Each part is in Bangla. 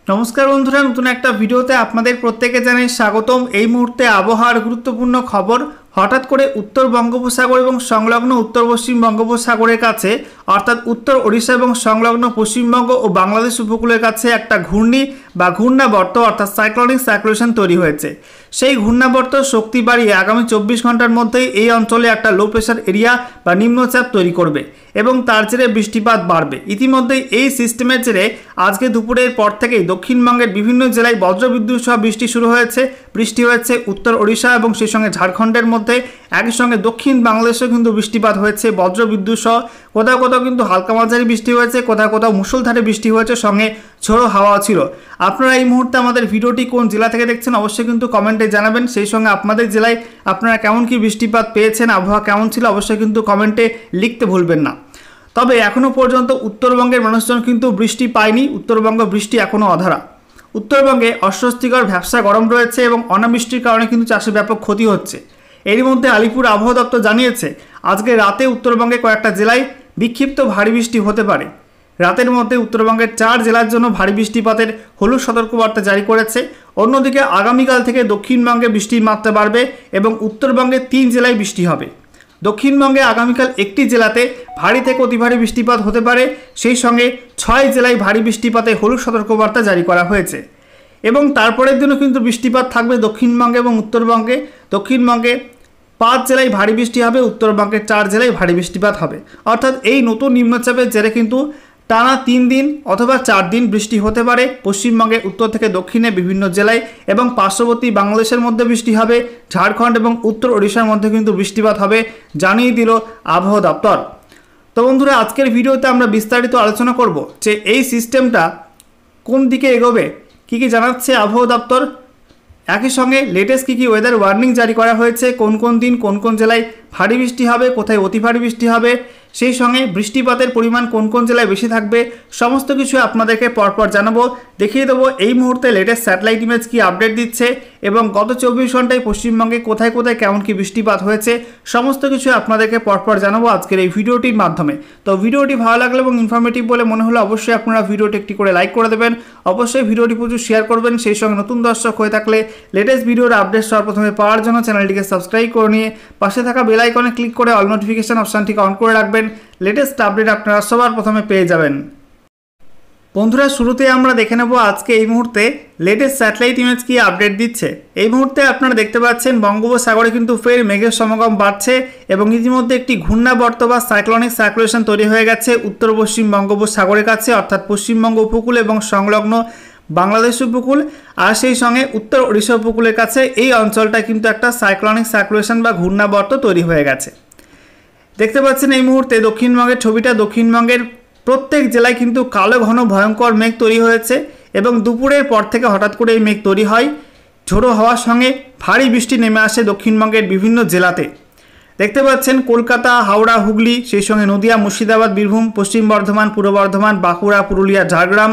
नमस्कार बंधुरा नतून एक भिडियोते आपनादेर प्रत्येके जानाई स्वागतम। এই মুহূর্তে আবহাওয়ার গুরুত্বপূর্ণ খবর। হঠাৎ করে উত্তর বঙ্গোপসাগর এবং সংলগ্ন উত্তর পশ্চিম বঙ্গোপসাগরের কাছে অর্থাৎ উত্তর ওড়িশা এবং সংলগ্ন পশ্চিমবঙ্গ ও বাংলাদেশ উপকূলের কাছে একটা ঘূর্ণি বা ঘূর্ণাবর্ত অর্থাৎ সাইক্লোনিক সার্কুলেশন তৈরি হয়েছে। সেই ঘূর্ণাবর্ত শক্তি বাড়িয়ে আগামী 24 ঘন্টার মধ্যেই এই অঞ্চলে একটা লো প্রেশার এরিয়া বা নিম্নচাপ তৈরি করবে এবং তার জেরে বৃষ্টিপাত বাড়বে। ইতিমধ্যেই এই সিস্টেমের জেরে আজকে দুপুরের পর থেকেই দক্ষিণবঙ্গের বিভিন্ন জেলায় বজ্রবিদ্যুৎ সহ বৃষ্টি শুরু হয়েছে। বৃষ্টি হয়েছে উত্তর ওড়িশা এবং সেই সঙ্গে ঝাড়খণ্ডের মধ্যে, একই সঙ্গে দক্ষিণ বাংলাদেশেও কিন্তু বৃষ্টিপাত হয়েছে বজ্রবিদ্যুৎ সহ। কোথাও কোথাও কিন্তু হালকা মাঝারি বৃষ্টি হয়েছে, কোথাও কোথাও মুষলধারে বৃষ্টি হয়েছে, সঙ্গে ঝোড়ো হাওয়া ছিল। আপনারা এই মুহূর্তে আমাদের ভিডিওটি কোন জেলা থেকে দেখছেন অবশ্যই কিন্তু কমেন্টে জানাবেন। সেই সঙ্গে আপনাদের জেলায় আপনারা কেমন কি বৃষ্টিপাত পেয়েছেন, আবহাওয়া কেমন ছিল অবশ্যই কিন্তু কমেন্টে লিখতে ভুলবেন না। তবে এখনও পর্যন্ত উত্তরবঙ্গের মানুষজন কিন্তু বৃষ্টি পায়নি। উত্তরবঙ্গ বৃষ্টি এখনও অধরা। উত্তরবঙ্গে অস্বস্তিকর ভ্যাপসা গরম রয়েছে এবং অনাবৃষ্টির কারণে কিন্তু চাষে ব্যাপক ক্ষতি হচ্ছে। এরই মধ্যে আলিপুর আবহাওয়া দপ্তর জানিয়েছে আজকে রাতে উত্তরবঙ্গে কয়েকটা জেলায় বিক্ষিপ্ত ভারী বৃষ্টি হতে পারে। রাতের মধ্যে উত্তরবঙ্গের 4 জেলার জন্য ভারী বৃষ্টিপাতের হলুদ সতর্কবার্তা জারি করেছে। অন্যদিকে আগামীকাল থেকে দক্ষিণবঙ্গে বৃষ্টির মাত্রা বাড়বে এবং উত্তরবঙ্গে 3 জেলায় বৃষ্টি হবে। দক্ষিণবঙ্গে আগামীকাল একটি জেলাতে ভারী থেকে অতি ভারী বৃষ্টিপাত হতে পারে। সেই সঙ্গে 6 জেলায় ভারী বৃষ্টিপাতে হলুদ সতর্কবার্তা জারি করা হয়েছে এবং তারপরের দিনও কিন্তু বৃষ্টিপাত থাকবে দক্ষিণবঙ্গে এবং উত্তরবঙ্গে। দক্ষিণবঙ্গে 5 জেলায় ভারী বৃষ্টি হবে, উত্তরবঙ্গের 4 জেলায় ভারী বৃষ্টিপাত হবে। অর্থাৎ এই নতুন নিম্নচাপের জেরে কিন্তু টানা 3 দিন অথবা 4 দিন বৃষ্টি হতে পারে পশ্চিমবঙ্গের উত্তর থেকে দক্ষিণে বিভিন্ন জেলায় এবং পার্শ্ববর্তী বাংলাদেশের মধ্যে বৃষ্টি হবে। ঝাড়খণ্ড এবং উত্তর ওড়িশার মধ্যে কিন্তু বৃষ্টিপাত হবে জানিয়ে দিল আবহাওয়া দপ্তর। তো বন্ধুরা, আজকের ভিডিওতে আমরা বিস্তারিত আলোচনা করব যে এই সিস্টেমটা কোন দিকে এগোবে, কী কী জানাচ্ছে আবহাওয়া দপ্তর, একই সঙ্গে লেটেস্ট কী কী ওয়েদার ওয়ার্নিং জারি করা হয়েছে, কোন কোন দিন কোন কোন জেলায় ভারী বৃষ্টি হবে, কোথায় অতি ভারী বৃষ্টি হবে, সেই সঙ্গে বৃষ্টিপাতের পরিমাণ কোন কোন জেলায় বেশি থাকবে, সমস্ত কিছু আপনাদেরকে পরপর জানাবো। দেখিয়ে দেবো এই মুহূর্তে লেটেস্ট স্যাটেলাইট ইমেজ কি আপডেট দিচ্ছে এবং গত 24 ঘন্টায় পশ্চিমবঙ্গে কোথায় কোথায় কেমন কি বৃষ্টিপাত হয়েছে, সমস্ত কিছু আপনাদেরকে পরপর জানাবো আজকের এই ভিডিওটির মাধ্যমে। তো ভিডিওটি ভালো লাগলে এবং ইনফরমেটিভ বলে মনে হলে অবশ্যই আপনারা ভিডিওটি একটি করে লাইক করে দেবেন, অবশ্যই ভিডিওটি প্রচুর শেয়ার করবেন। সেই সঙ্গে নতুন দর্শক হয়ে থাকলে লেটেস্ট ভিডিওর আপডেট সর্বপ্রথমে পাওয়ার জন্য চ্যানেলটিকে সাবস্ক্রাইব করে নিয়ে পাশে থাকা বেল আইকনে ক্লিক করে অল নোটিফিকেশন অপশানটিকে অন করে রাখবেন। লেটেস্ট আপডেট আপনারা সবার প্রথমে পেয়ে যাবেন। বন্ধুরা, শুরুতে আমরা দেখে নেব আজকে এই মুহূর্তে লেটেস্ট স্যাটেলাইট ইমেজ কি আপডেট দিচ্ছে। এই মুহূর্তে আপনারা দেখতে পাচ্ছেন বঙ্গোপসাগরে কিন্তু ফের মেঘের সমাগম বাড়ছে এবং ইতিমধ্যে একটি ঘূর্ণাবর্ত বা সাইক্লোনিক সার্কুলেশন তৈরি হয়ে গেছে উত্তর পশ্চিম বঙ্গোপসাগরের কাছে অর্থাৎ পশ্চিমবঙ্গ উপকূল এবং সংলগ্ন বাংলাদেশ উপকূল আর সেই সঙ্গে উত্তর ওড়িশা উপকূলের কাছে এই অঞ্চলটা কিন্তু একটা সাইক্লোনিক সার্কুলেশন বা ঘূর্ণাবর্ত তৈরি হয়ে গেছে। দেখতে পাচ্ছেন এই মুহূর্তে দক্ষিণবঙ্গের ছবিটা। দক্ষিণবঙ্গের প্রত্যেক জেলায় কিন্তু কালো ঘন ভয়ঙ্কর মেঘ তৈরি হয়েছে এবং দুপুরের পর থেকে হঠাৎ করে এই মেঘ তৈরি হয়। ঝোড়ো হওয়ার সঙ্গে ভারী বৃষ্টি নেমে আসে দক্ষিণবঙ্গের বিভিন্ন জেলাতে। দেখতে পাচ্ছেন কলকাতা, হাওড়া, হুগলি, সেই সঙ্গে নদিয়া, মুর্শিদাবাদ, বীরভূম, পশ্চিম বর্ধমান, পূর্ব বর্ধমান, বাঁকুড়া, পুরুলিয়া, ঝাড়গ্রাম,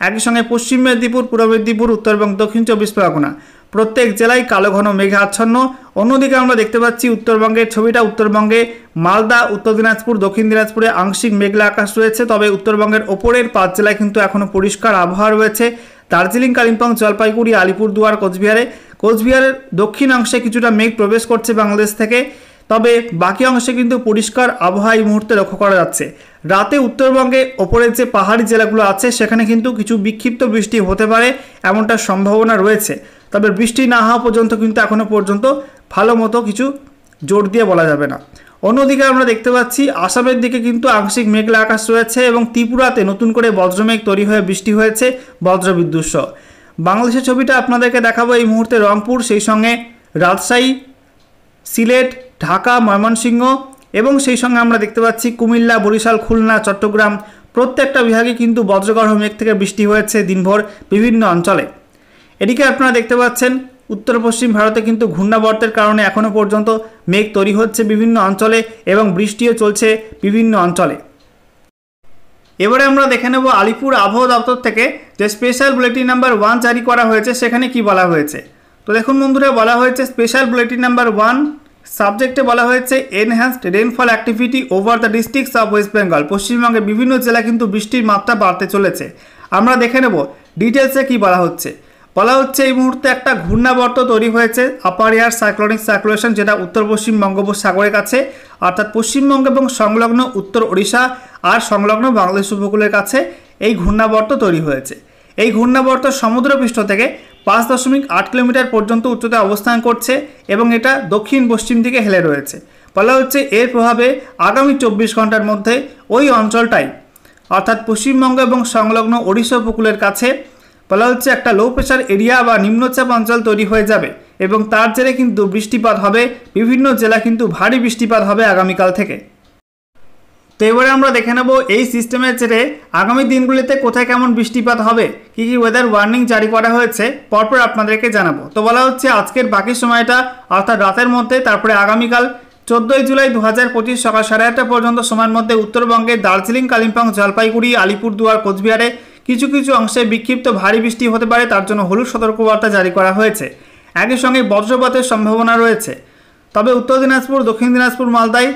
একই সঙ্গে পশ্চিম মেদিনীপুর, পূর্ব মেদিনীপুর, উত্তর এবং দক্ষিণ 24 পরগনা প্রত্যেক জেলায় কালো ঘন মেঘে আচ্ছন্ন। অন্যদিকে আমরা দেখতে পাচ্ছি উত্তরবঙ্গের ছবিটা। উত্তরবঙ্গে মালদা, উত্তর দিনাজপুর, দক্ষিণ দিনাজপুরে আংশিক মেঘলা আকাশ রয়েছে, তবে উত্তরবঙ্গের ওপরের 5 জেলায় কিন্তু এখনও পরিষ্কার আবহাওয়া রয়েছে। দার্জিলিং, কালিম্পং, জলপাইগুড়ি, আলিপুরদুয়ার, কোচবিহারের দক্ষিণ অংশে কিছুটা মেঘ প্রবেশ করছে বাংলাদেশ থেকে, তবে বাকি অংশে কিন্তু পরিষ্কার আবহাওয়া এই মুহূর্তে লক্ষ্য করা যাচ্ছে। রাতে উত্তরবঙ্গে ওপরের যে পাহাড়ি জেলাগুলো আছে সেখানে কিন্তু কিছু বিক্ষিপ্ত বৃষ্টি হতে পারে এমনটা সম্ভাবনা রয়েছে, তবে বৃষ্টি না হওয়া পর্যন্ত কিন্তু এখনও পর্যন্ত ভালো মতো কিছু জোর দিয়ে বলা যাবে না। অন্যদিকে আমরা দেখতে পাচ্ছি আসামের দিকে কিন্তু আংশিক মেঘলা আকাশ রয়েছে এবং ত্রিপুরাতে নতুন করে বজ্রমেঘ তৈরি হয়ে বৃষ্টি হয়েছে বজ্রবিদ্যুৎ সহ। বাংলাদেশের ছবিটা আপনাদেরকে দেখাবো এই মুহূর্তে। রংপুর, সেই সঙ্গে রাজশাহী, সিলেট, ঢাকা, ময়মনসিংহ এবং সেই সঙ্গে আমরা দেখতে পাচ্ছি কুমিল্লা, বরিশাল, খুলনা, চট্টগ্রাম প্রত্যেকটা বিভাগে কিন্তু বজ্রগর্ভ মেঘ থেকে বৃষ্টি হয়েছে দিনভর বিভিন্ন অঞ্চলে। এদিকে আপনারা দেখতে পাচ্ছেন উত্তর পশ্চিম ভারতে কিন্তু ঘূর্ণাবর্তের কারণে এখনও পর্যন্ত মেঘ তৈরি হচ্ছে বিভিন্ন অঞ্চলে এবং বৃষ্টিও চলছে বিভিন্ন অঞ্চলে। এবারে আমরা দেখে নেব আলিপুর আবহাওয়া দপ্তর থেকে যে স্পেশাল বুলেটিন নাম্বার 1 জারি করা হয়েছে সেখানে কি বলা হয়েছে। তো দেখুন বন্ধুরা, বলা হয়েছে স্পেশাল বুলেটিন নাম্বার 1 সাবজেক্টে বলা হয়েছে enhanced rainfall activity over the districts of West Bengal. পশ্চিমবঙ্গের বিভিন্ন জেলা কিন্তু বৃষ্টির মাত্রা বাড়তে চলেছে। আমরা দেখে নেব ডিটেলসে কি বলা হচ্ছে। বলা হচ্ছে এই মুহূর্তে একটা ঘূর্ণাবর্ত তৈরি হয়েছে, আপার এয়ার সাইক্লোনিক সার্কুলেশন, যেটা উত্তর পশ্চিম বঙ্গোপসাগরের কাছে অর্থাৎ পশ্চিমবঙ্গ এবং সংলগ্ন উত্তর ওড়িশা আর সংলগ্ন বাংলাদেশ উপকূলের কাছে এই ঘূর্ণাবর্ত তৈরি হয়েছে। এই ঘূর্ণাবর্ত সমুদ্রপৃষ্ঠ থেকে 5.8 কিলোমিটার পর্যন্ত উচ্চতায় অবস্থান করছে এবং এটা দক্ষিণ পশ্চিম দিকে হেলে রয়েছে। বলা হচ্ছে এর প্রভাবে আগামী 24 ঘন্টার মধ্যে ওই অঞ্চলটাই অর্থাৎ পশ্চিমবঙ্গ এবং সংলগ্ন ওড়িশা উপকূলের কাছে বলা হচ্ছে একটা লো প্রেশার এরিয়া বা নিম্নচাপ অঞ্চল তৈরি হয়ে যাবে এবং তার জেরে কিন্তু বৃষ্টিপাত হবে, বিভিন্ন জেলা কিন্তু ভারী বৃষ্টিপাত হবে আগামীকাল থেকে। তো এবারে আমরা দেখে নেব এই সিস্টেমের জেরে আগামী দিনগুলিতে কোথায় কেমন বৃষ্টিপাত হবে, কী কী ওয়েদার ওয়ার্নিং জারি করা হয়েছে পরপর আপনাদেরকে জানাবো। তো বলা হচ্ছে আজকের বাকি সময়টা অর্থাৎ রাতের মধ্যে, তারপরে আগামীকাল 14 জুলাই 2025 সকাল 8:30 পর্যন্ত সময়ের মধ্যে উত্তরবঙ্গে দার্জিলিং, কালিম্পং, জলপাইগুড়ি, আলিপুরদুয়ার, কোচবিহারে কিছু কিছু অংশে বিক্ষিপ্ত ভারী বৃষ্টি হতে পারে, তার জন্য হলুদ সতর্কবার্তা জারি করা হয়েছে। একই সঙ্গে বজ্রপাতের সম্ভাবনা রয়েছে। তবে উত্তর দিনাজপুর, দক্ষিণ দিনাজপুর, মালদায়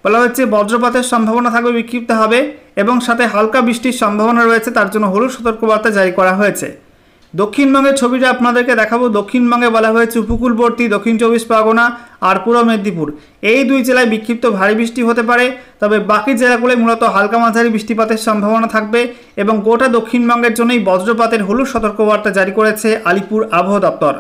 বলা হচ্ছে বজ্রপাতের সম্ভাবনা থাকবে, বিক্ষিপ্ত হবে এবং সাথে হালকা বৃষ্টির সম্ভাবনা রয়েছে, তার জন্য হলুদ সতর্কবার্তা জারি করা হয়েছে। দক্ষিণবঙ্গের ছবিটা আপনাদেরকে দেখাবো। দক্ষিণবঙ্গে বলা হয়েছে উপকূলবর্তী দক্ষিণ 24 পরগনা আর পূর্ব মেদিনীপুর এই দুই জেলায় বিক্ষিপ্ত ভারী বৃষ্টি হতে পারে। তবে বাকি জেলাগুলোয় মূলত হালকা মাঝারি বৃষ্টিপাতের সম্ভাবনা থাকবে এবং গোটা দক্ষিণবঙ্গের জন্যই বজ্রপাতের হলুদ সতর্কবার্তা জারি করেছে আলিপুর আবহাওয়া দপ্তর।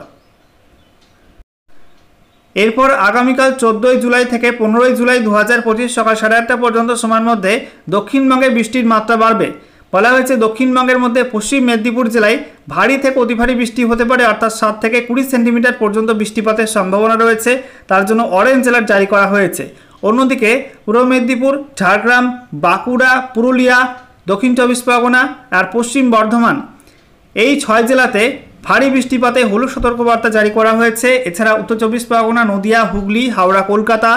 এরপর আগামীকাল 14 জুলাই থেকে 15 জুলাই 2025 সকাল 8:30 পর্যন্ত সময়ের মধ্যে দক্ষিণবঙ্গে বৃষ্টির মাত্রা বাড়বে। বলা হয়েছে দক্ষিণবঙ্গের মধ্যে পশ্চিম মেদিনীপুর জেলায় ভারী থেকে অতি ভারী বৃষ্টি হতে পারে, অর্থাৎ 7 থেকে 20 সেন্টিমিটার পর্যন্ত বৃষ্টিপাতের সম্ভাবনা রয়েছে, তার জন্য অরেঞ্জ অ্যালার্ট জারি করা হয়েছে। অন্যদিকে পূর্ব মেদিনীপুর, ঝাড়গ্রাম, বাঁকুড়া, পুরুলিয়া, দক্ষিণ 24 পরগনা আর পশ্চিম বর্ধমান এই 6 জেলাতে ভারী বৃষ্টিপাতে হলুদ সতর্কবার্তা জারি করা হয়েছে। এছাড়া উত্তর 24 পরগনা, নদিয়া, হুগলি, হাওড়া, কলকাতা,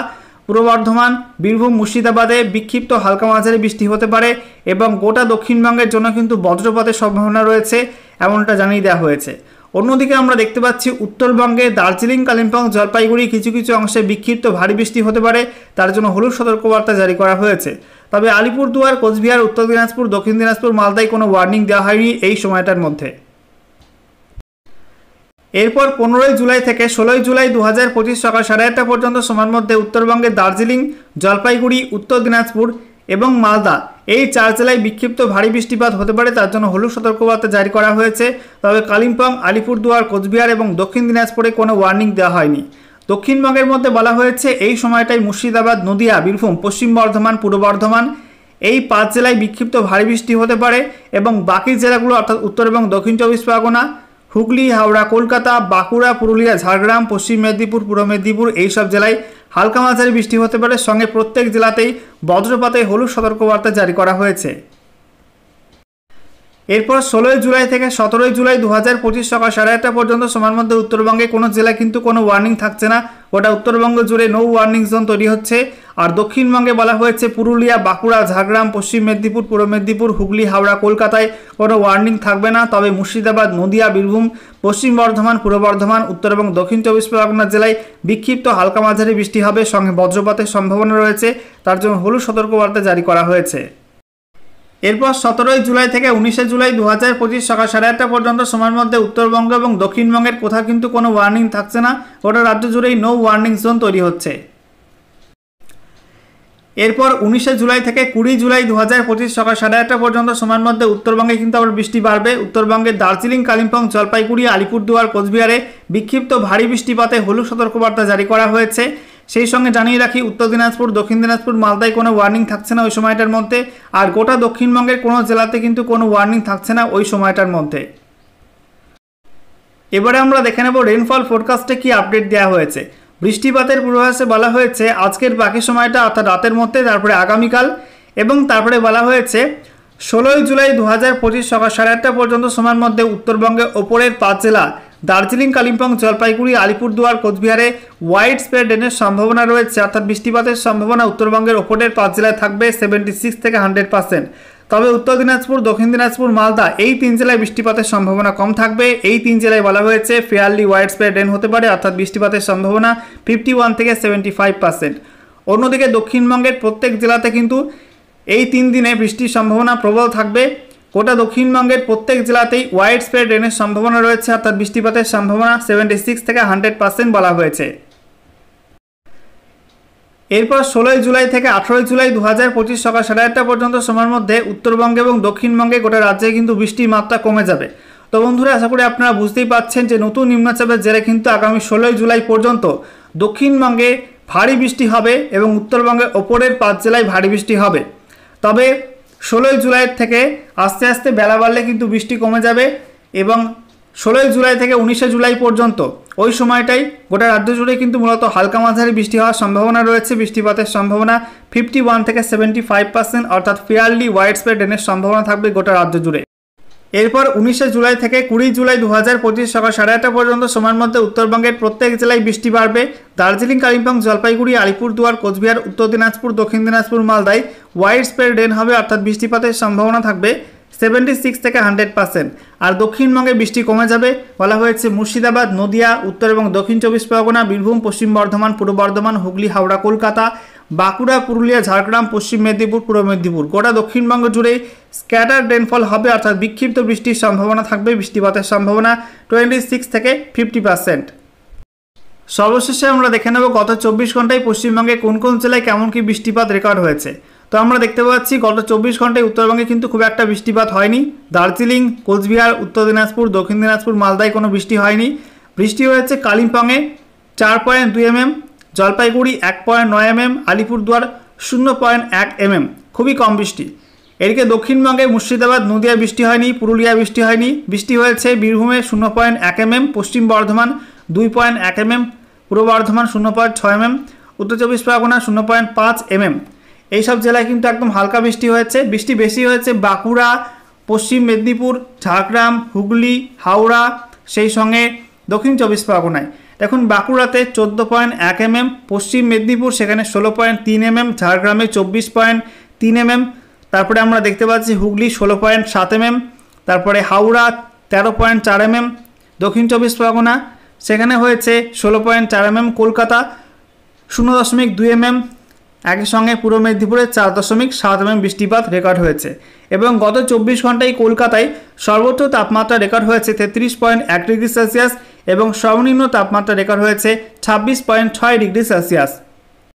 পূর্ব বর্ধমান, বীরভূম, মুর্শিদাবাদে বিক্ষিপ্ত হালকা মাঝারি বৃষ্টি হতে পারে এবং গোটা দক্ষিণবঙ্গের জন্য কিন্তু বজ্রপাতের সম্ভাবনা রয়েছে, এমনটা জানিয়ে দেওয়া হয়েছে। অন্যদিকে আমরা দেখতে পাচ্ছি উত্তরবঙ্গে দার্জিলিং, কালিম্পং, জলপাইগুড়ি কিছু কিছু অংশে বিক্ষিপ্ত ভারী বৃষ্টি হতে পারে, তার জন্য হলুদ সতর্কবার্তা জারি করা হয়েছে। তবে আলিপুরদুয়ার, কোচবিহার, উত্তর দিনাজপুর, দক্ষিণ দিনাজপুর, মালদায় কোনো ওয়ার্নিং দেওয়া হয়নি এই সময়টার মধ্যে। এরপর 15 জুলাই থেকে 16 জুলাই 2025 সকাল 8:30 পর্যন্ত সময়ের মধ্যে উত্তরবঙ্গে দার্জিলিং, জলপাইগুড়ি, উত্তর দিনাজপুর এবং মালদা এই 4 জেলায় বিক্ষিপ্ত ভারী বৃষ্টিপাত হতে পারে, তার জন্য হলুদ সতর্কবার্তা জারি করা হয়েছে। তবে কালিম্পং, আলিপুরদুয়ার, কোচবিহার এবং দক্ষিণ দিনাজপুরে কোনো ওয়ার্নিং দেওয়া হয়নি। দক্ষিণবঙ্গের মধ্যে বলা হয়েছে এই সময়টায় মুর্শিদাবাদ, নদিয়া, বীরভূম, পশ্চিম বর্ধমান, পূর্ব বর্ধমান এই 5 জেলায় বিক্ষিপ্ত ভারী বৃষ্টি হতে পারে এবং বাকি জেলাগুলো অর্থাৎ উত্তর এবং দক্ষিণ 24 পরগনা, হুগলি, হাওড়া, কলকাতা, বাঁকুড়া, পুরুলিয়া, ঝাড়গ্রাম, পশ্চিম মেদিনীপুর, পূর্ব মেদিনীপুর এইসব জেলায় হালকা মাঝারি বৃষ্টি হতে পারে, সঙ্গে প্রত্যেক জেলাতেই বজ্রপাতে হলুদ সতর্কবার্তা জারি করা হয়েছে। এরপর 16 জুলাই থেকে 17 জুলাই 2025 সকাল 8:30 পর্যন্ত সময়ের মধ্যে উত্তরবঙ্গে কোনো জেলায় কিন্তু কোনো ওয়ার্নিং থাকছে না, গোটা উত্তরবঙ্গ জুড়ে নো ওয়ার্নিং জোন তৈরি হচ্ছে। আর দক্ষিণবঙ্গে বলা হয়েছে পুরুলিয়া, বাঁকুড়া, ঝাড়গ্রাম, পশ্চিম মেদিনীপুর, পূর্ব মেদিনীপুর, হুগলি, হাওড়া, কলকাতায় কোনো ওয়ার্নিং থাকবে না। তবে মুর্শিদাবাদ, নদিয়া, বীরভূম, পশ্চিম বর্ধমান, পূর্ব বর্ধমান, উত্তর এবং দক্ষিণ 24 পরগনা জেলায় বিক্ষিপ্ত হালকা মাঝারি বৃষ্টি হবে, সঙ্গে বজ্রপাতের সম্ভাবনা রয়েছে, তার জন্য হলুদ সতর্কবার্তা জারি করা হয়েছে। এরপর 17 জুলাই থেকে 19 জুলাই 2025 সকাল 8:30 পর্যন্ত সময়ের মধ্যে উত্তরবঙ্গ এবং দক্ষিণবঙ্গের কোথাও কিন্তু কোনো ওয়ার্নিং থাকছে না, গোটা রাজ্য জুড়েই নো ওয়ার্নিং জোন তৈরি হচ্ছে। এরপর 19 জুলাই থেকে 20 জুলাই 2025 সকাল 8:30 পর্যন্ত সময়ের মধ্যে উত্তরবঙ্গে কিন্তু আবার বৃষ্টি বাড়বে। উত্তরবঙ্গের দার্জিলিং, কালিম্পং, জলপাইগুড়ি, আলিপুরদুয়ার, কোচবিহারে বিক্ষিপ্ত ভারী বৃষ্টিপাতে হলুদ সতর্কবার্তা জারি করা হয়েছে। সেই সঙ্গে জানিয়ে রাখি উত্তর দিনাজপুর, দক্ষিণ দিনাজপুর, মালদায় কোনো ওয়ার্নিং থাকছে না ওই সময়টার মধ্যে, আর গোটা দক্ষিণবঙ্গের কোনো জেলাতে কিন্তু কোনো ওয়ার্নিং থাকছে না ওই সময়টার মধ্যে। এবারে আমরা দেখে নেব রেইনফল ফোরকাস্টে কি আপডেট দেওয়া হয়েছে। বৃষ্টিপাতের পূর্বাভাসে বলা হয়েছে আজকের বাকি সময়টা অর্থাৎ রাতের মধ্যে, তারপরে আগামীকাল এবং তারপরে বলা হয়েছে 16 জুলাই 2025 সকাল 8:30 পর্যন্ত সময়ের মধ্যে উত্তরবঙ্গে ওপরের 5 জেলা দার্জিলিং, কালিম্পং, জলপাইগুড়ি, আলিপুরদুয়ার, কোচবিহারে ওয়াইড স্প্রেড রেনের সম্ভাবনা রয়েছে, অর্থাৎ বৃষ্টিপাতের সম্ভাবনা উত্তরবঙ্গের ওপরের 5 জেলায় থাকবে 76 থেকে 100%। তবে উত্তর দিনাজপুর, দক্ষিণ দিনাজপুর, মালদা এই 3 জেলায় বৃষ্টিপাতের সম্ভাবনা কম থাকবে। এই 3 জেলায় বলা হয়েছে ফেয়ারলি ওয়াইড স্প্রেড রেন হতে পারে, অর্থাৎ বৃষ্টিপাতের সম্ভাবনা 51 থেকে 75%। অন্যদিকে দক্ষিণবঙ্গের প্রত্যেক জেলাতে কিন্তু এই 3 দিনে বৃষ্টির সম্ভাবনা প্রবল থাকবে। গোটা দক্ষিণবঙ্গের প্রত্যেক জেলাতেই ওয়াইড স্প্রেড রেনের সম্ভাবনা রয়েছে, অর্থাৎ বৃষ্টিপাতের সম্ভাবনা 76 থেকে 100% বলা হয়েছে। এরপর 16 জুলাই থেকে 18 জুলাই 2025 সকাল 8:30 পর্যন্ত সময়ের মধ্যে উত্তরবঙ্গে এবং দক্ষিণবঙ্গে গোটা রাজ্যে কিন্তু বৃষ্টির মাত্রা কমে যাবে। তো বন্ধুরা, আশা করি আপনারা বুঝতেই পারছেন যে নতুন নিম্নচাপের জেরে কিন্তু আগামী 16 জুলাই পর্যন্ত দক্ষিণবঙ্গে ভারী বৃষ্টি হবে এবং উত্তরবঙ্গের ওপরের 5 জেলায় ভারী বৃষ্টি হবে। তবে 16 জুলাইয়ের থেকে আস্তে আস্তে বেলা বাড়লে কিন্তু বৃষ্টি কমে যাবে এবং 16 জুলাই থেকে 19 জুলাই পর্যন্ত ওই সময়টাই গোটা রাজ্য জুড়ে কিন্তু মূলত হালকা মাঝারি বৃষ্টি হওয়ার সম্ভাবনা রয়েছে। বৃষ্টিপাতের সম্ভাবনা 51 থেকে 75%, অর্থাৎ ফেয়ারলি ওয়াইড স্প্রেড রেনের সম্ভাবনা থাকবে গোটা রাজ্য জুড়ে। এরপর 19 জুলাই থেকে 20 জুলাই 2025 সকাল 8:30 পর্যন্ত সময়ের মধ্যে উত্তরবঙ্গের প্রত্যেক জেলায় বৃষ্টি বাড়বে। দার্জিলিং, কালিম্পং, জলপাইগুড়ি, আলিপুরদুয়ার, কোচবিহার, উত্তর দিনাজপুর, দক্ষিণ দিনাজপুর, মালদায় ওয়াইড স্প্রেড রেন হবে, অর্থাৎ বৃষ্টিপাতের সম্ভাবনা থাকবে 76 থেকে 100%। আর দক্ষিণবঙ্গে বৃষ্টি কমে যাবে বলা হয়েছে মুর্শিদাবাদ, নদিয়া, উত্তর এবং দক্ষিণ 24 পরগনা, বীরভূম, পশ্চিম বর্ধমান, পূর্ব বর্ধমান, হুগলি, হাওড়া, কলকাতা, বাঁকুড়া, পুরুলিয়া, ঝাড়গ্রাম, পশ্চিম মেদিনীপুর, পূর্ব মেদিনীপুর, গোটা দক্ষিণবঙ্গ জুড়ে স্ক্যাটার রেনফল হবে, অর্থাৎ বিক্ষিপ্ত বৃষ্টির সম্ভাবনা থাকবে। বৃষ্টিপাতের সম্ভাবনা 26 থেকে 50%। সর্বশেষে আমরা দেখে নেব গত 24 ঘন্টায় পশ্চিমবঙ্গে কোন কোন জেলায় কেমন কি বৃষ্টিপাত রেকর্ড হয়েছে। তো আমরা দেখতে পাচ্ছি গত 24 ঘন্টায় উত্তরবঙ্গে কিন্তু খুব একটা বৃষ্টিপাত হয়নি। দার্জিলিং, কোচবিহার, উত্তর দিনাজপুর, দক্ষিণ দিনাজপুর, মালদায় কোনো বৃষ্টি হয়নি। বৃষ্টি হয়েছে কালিম্পংয়ে 4.2 mm, Jalpaiguri 1.9 mm, Alipurduar 0.1 mm, খুবই কম বৃষ্টি। এদিকে দক্ষিণবঙ্গে মুর্শিদাবাদ, নদিয়া বৃষ্টি হয়নি, পুরুলিয়া বৃষ্টি হয়নি। বৃষ্টি হয়েছে বীরভূমে 0.1 mm, পশ্চিম বর্ধমান 2.1 mm, পূর্ব বর্ধমান 0.6 mm, উত্তর 24 পরগনা 0.5 mm। এইসব জেলায় কিন্তু একদম হালকা বৃষ্টি হয়েছে। বৃষ্টি বেশি হয়েছে বাঁকুড়া, পশ্চিম মেদিনীপুর, ঝাড়গ্রাম, হুগলি, হাওড়া, সেই সঙ্গে দক্ষিণ 24 পরগনায়। দেখুন বাঁকুড়াতে 14.1 mm, পশ্চিম মেদিনীপুর সেখানে 16.3 mm, ঝাড়গ্রামে 24.3 mm, তারপরে আমরা দেখতে পাচ্ছি হুগলি 16.7 mm, তারপরে হাওড়া 13.4 mm, দক্ষিণ 24 পরগনা সেখানে হয়েছে 16.4 mm, কলকাতা 0.2 mm, একই সঙ্গে পূর্ব মেদিনীপুরে 4.7 mm বৃষ্টিপাত রেকর্ড হয়েছে। এবং গত 24 ঘন্টায় কলকাতায় সর্বোচ্চ তাপমাত্রা রেকর্ড হয়েছে 33.1 ডিগ্রি সেলসিয়াস এবং সর্বনিম্ন তাপমাত্রা রেকর্ড হয়েছে 26.6 ডিগ্রি সেলসিয়াস।